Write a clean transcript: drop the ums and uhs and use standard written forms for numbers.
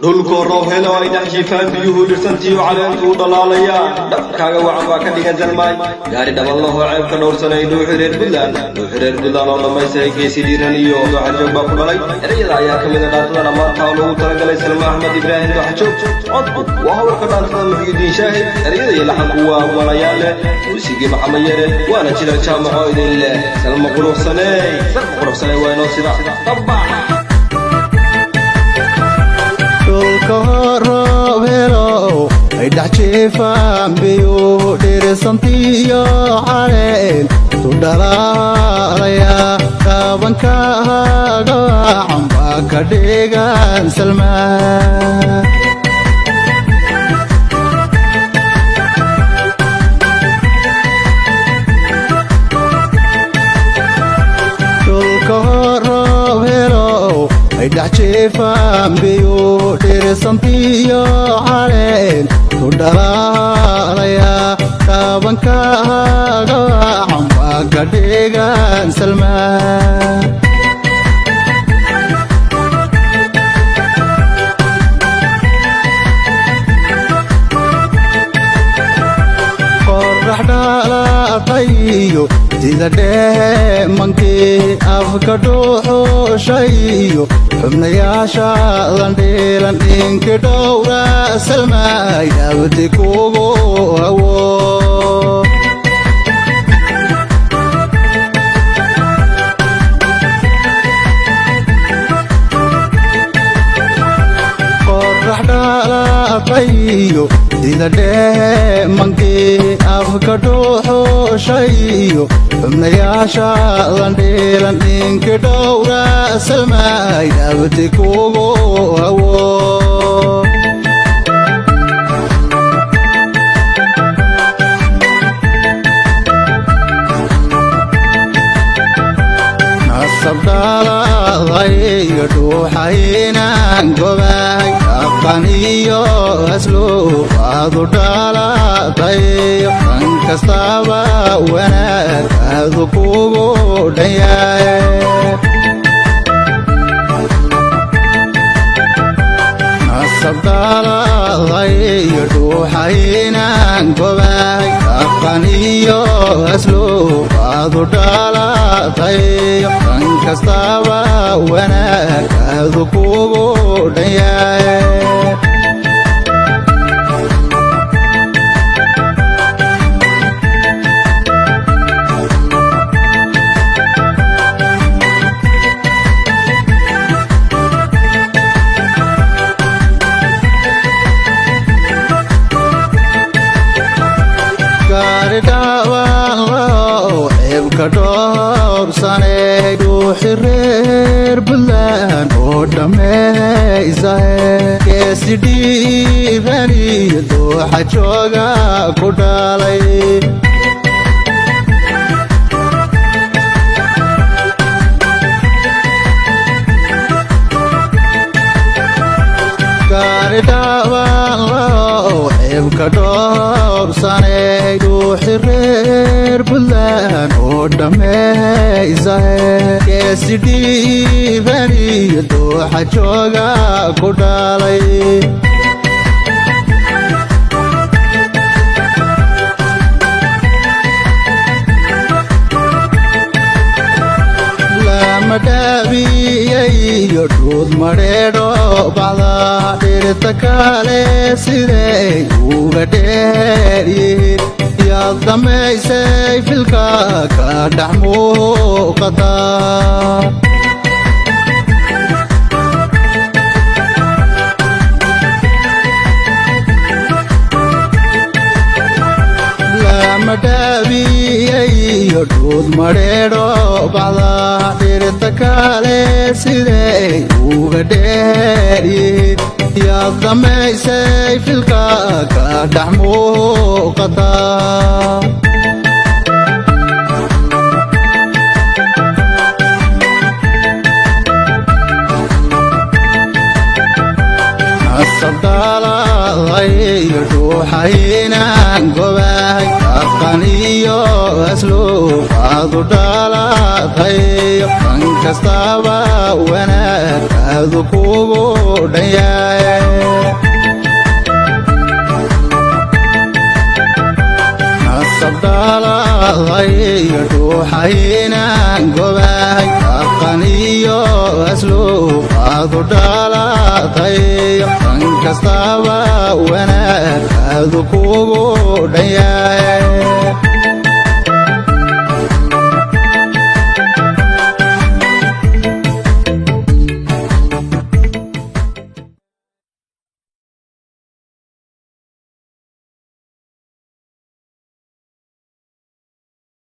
dhulku roob helo ay dhaxjifaan biyuhu dhirtantii caleenta u dhalaalayaan dhabkaaga wacan baa ka dhigan jalmaay gaari dhabalnaho ceebka dhowrsanay dhuuxi reer buntland oo dhammaystay geesi dhiiran iyo dooxajoog baa ku dhalay erayada ayaa ka mid a dhaantada dhammaanta oo lagu talagalay salma axmed ibraahim dooxajoog codku waa hawlka dhaantada muxyidiin shaahid erayada iyo laxanku waa walayaal leh muusigii maxamed yare waana jira jaamaco idin leh salma quruxsaney waa inoo sida dabbax roob helo ay dhaxjifaan biyuhu dhirsantiyo caleen tu dhalaalaya qabankaaga wacan baa ka dhigan salmaa dhaxjifaan biyuhu dhirsantiyo caleen tu dhalaalaya qabankaaga wacan baa ka dhigan salmaa qorax dhalatayyo sida dheemankii afka dhuuxushayo xubnayaasha landhiilan inki dhowra salmaay dhaabti kugu hawo qorax dhalatayyo sida dheemankii afka dhuuxushayo xubnayaasha landhiilan inki dhowra salmaay dhaabti kugu hawo sabdhaladayga dhuuxaynaan gobaay aqan iyo asluub aadu dhalatay kan kastaba wanaag aadu kugu dhanyaay sabdhaladayga dhuuxaynaan gobaay aqan iyo asluub aadu dhalatay kan kastaba wanaag aadu kugu dhanyaay dhowrsaney dhuuxi reer buntland oo dhammaysahe geesi dhiiraniyo dooxajooga ku dhalay gaari dhabanlahow ceebka dhowrsaney dhuuxi reer buntland oo dhammaysahe geesi dhiiraniyo dooxajooga ku dhalay madhaabiyaiyo dhuud madheedho bacda dhirta kale siday uga dheeryihiin yaad dhammaysay filka ka dhex muuqata madhaabiyaiyo dhuud madheedho bacda dhirta kale siday uga dheeryihiin yaad dhammaysay filka ka dhex muuqata sabdhaladayga dhuuxaynaan gobaay aqan iyo asluub aadu dhalatay kan kastaba wanaag aadu kugu dhanyaay qalbigayga ruuxaynaan gobahay aqaniyo asluub aadu dhalatay dhan kastaba wanaag aadu kugu dhan yahay